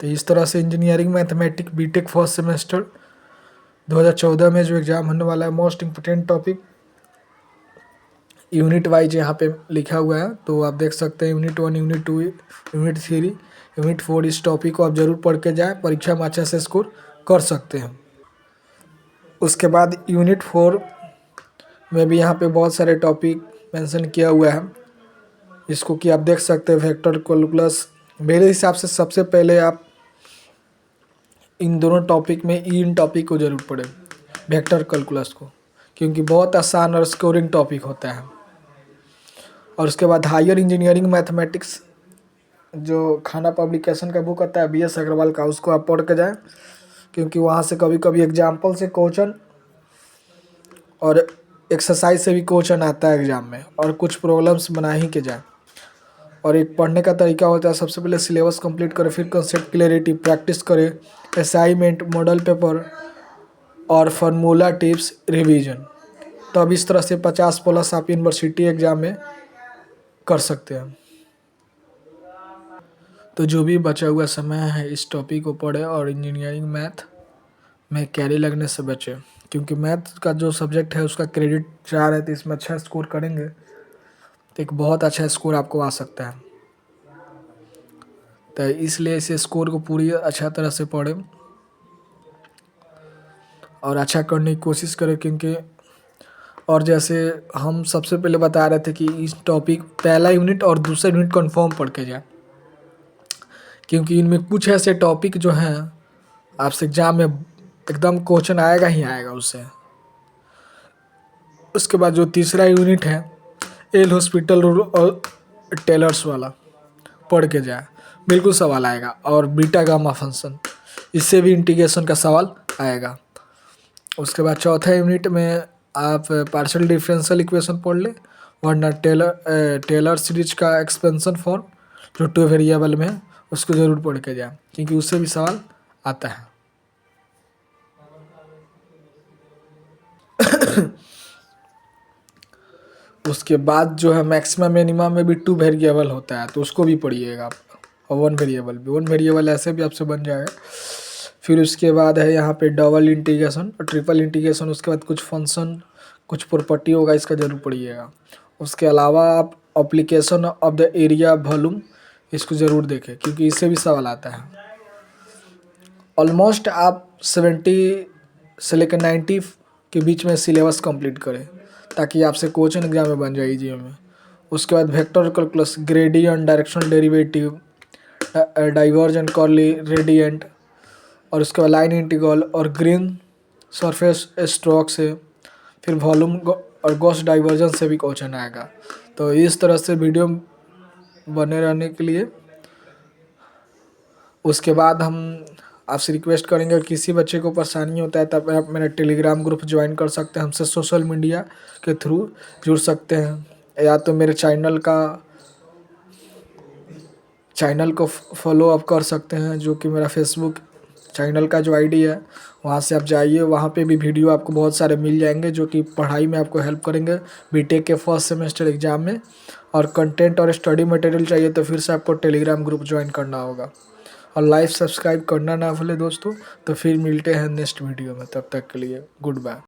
तो इस तरह से engineering mathematics BTech first semester 2014 में जो एग्ज़ाम होने वाला है, most important topic unit wise यहाँ पे लिखा हुआ है। तो आप देख सकते हैं यूनिट 1, यूनिट 2, यूनिट 3, यूनिट 4, इस टॉपिक को आप ज़रूर पढ़ के जाएँ, परीक्षा में अच्छे से स्कोर कर सकते हैं। उसके बाद यूनिट 4 में भी यहाँ पे बहुत सारे टॉपिक मेंशन किया हुआ है, इसको कि आप देख सकते हैं वेक्टर कैलकुलस। मेरे हिसाब से सबसे पहले आप इन दोनों टॉपिक में इन टॉपिक को ज़रूर पढ़ें, वेक्टर कैलकुलस को, क्योंकि बहुत आसान और स्कोरिंग टॉपिक होता है। और उसके बाद हायर इंजीनियरिंग मैथमेटिक्स जो खाना पब्लिकेशन का बुक आता है BS अग्रवाल का, उसको आप पढ़ के जाएँ, क्योंकि वहाँ से कभी कभी एग्जाम्पल से क्वेश्चन और एक्सरसाइज से भी क्वेश्चन आता है एग्ज़ाम में, और कुछ प्रॉब्लम्स बना ही के जाए। और एक पढ़ने का तरीका होता है, सबसे पहले सिलेबस कंप्लीट करें, फिर कंसेप्ट क्लियरिटी प्रैक्टिस करें, असाइनमेंट, मॉडल पेपर और फार्मूला टिप्स रिवीजन। तो अब इस तरह से 50+ आप यूनिवर्सिटी एग्ज़ाम में कर सकते हैं। तो जो भी बचा हुआ समय है इस टॉपिक को पढ़े और इंजीनियरिंग मैथ में कैरी लगने से बचे, क्योंकि मैथ का जो सब्जेक्ट है उसका क्रेडिट 4 है, तो इसमें अच्छा स्कोर करेंगे तो एक बहुत अच्छा स्कोर आपको आ सकता है। तो इसलिए इस स्कोर को पूरी अच्छा तरह से पढ़ें और अच्छा करने की कोशिश करें, क्योंकि और जैसे हम सबसे पहले बता रहे थे कि इस टॉपिक पहला यूनिट और दूसरा यूनिट कन्फर्म पढ़ के जाए, क्योंकि इनमें कुछ ऐसे टॉपिक जो हैं आपसे एग्जाम में एकदम क्वेश्चन आएगा ही आएगा उससे। उसके बाद जो तीसरा यूनिट है एल हॉस्पिटल रूल और टेलर्स वाला, पढ़ के जाए, बिल्कुल सवाल आएगा। और बीटा गामा फंक्शन, इससे भी इंटीग्रेशन का सवाल आएगा। उसके बाद चौथा यूनिट में आप पार्शियल डिफरेंशियल इक्वेशन पढ़ ले, वरना टेलर सीरीज का एक्सपेंशन फॉर्म जो 2 वेरिएबल में है उसको ज़रूर पढ़ के जाए, क्योंकि उससे भी सवाल आता है। उसके बाद जो है मैक्सिमम मिनिमम में भी 2 वेरिएबल होता है, तो उसको भी पढ़िएगा आप, और 1 वेरिएबल ऐसे भी आपसे बन जाएगा। फिर उसके बाद है यहाँ पे डबल इंटीग्रेशन और ट्रिपल इंटीग्रेशन। उसके बाद कुछ फंक्शन, कुछ प्रॉपर्टी होगा, इसका जरूर पढ़िएगा। उसके अलावा आप application of the area volume, इसको ज़रूर देखें, क्योंकि इससे भी सवाल आता है। ऑलमोस्ट आप 70 से लेकर 90 के बीच में सिलेबस कंप्लीट करें, ताकि आपसे क्वेश्चन एग्जाम में बन जाए जी में। उसके बाद vector calculus, gradient, directional derivative, divergent, curl radiant, और उसके बाद लाइन इंटीग्रल और ग्रीन सरफेस स्ट्रोक से, फिर वॉल्यूम और गॉस डाइवर्जन से भी क्वेश्चन आएगा। तो इस तरह से वीडियो बने रहने के लिए, उसके बाद हम आपसे रिक्वेस्ट करेंगे, किसी बच्चे को परेशानी होता है तब आप मेरा टेलीग्राम ग्रुप ज्वाइन कर सकते हैं, हमसे सोशल मीडिया के थ्रू जुड़ सकते हैं, या तो मेरे चैनल को फॉलो अप कर सकते हैं, जो कि मेरा फेसबुक चैनल का जो आईडी है, वहाँ से आप जाइए, वहाँ पे भी वीडियो आपको बहुत सारे मिल जाएंगे जो कि पढ़ाई में आपको हेल्प करेंगे बीटेक के फर्स्ट सेमेस्टर एग्ज़ाम में। और कंटेंट और स्टडी मटेरियल चाहिए तो फिर से आपको टेलीग्राम ग्रुप ज्वाइन करना होगा, और लाइव सब्सक्राइब करना ना भूले दोस्तों। तो फिर मिलते हैं नेक्स्ट वीडियो में, तब तक के लिए गुड बाय।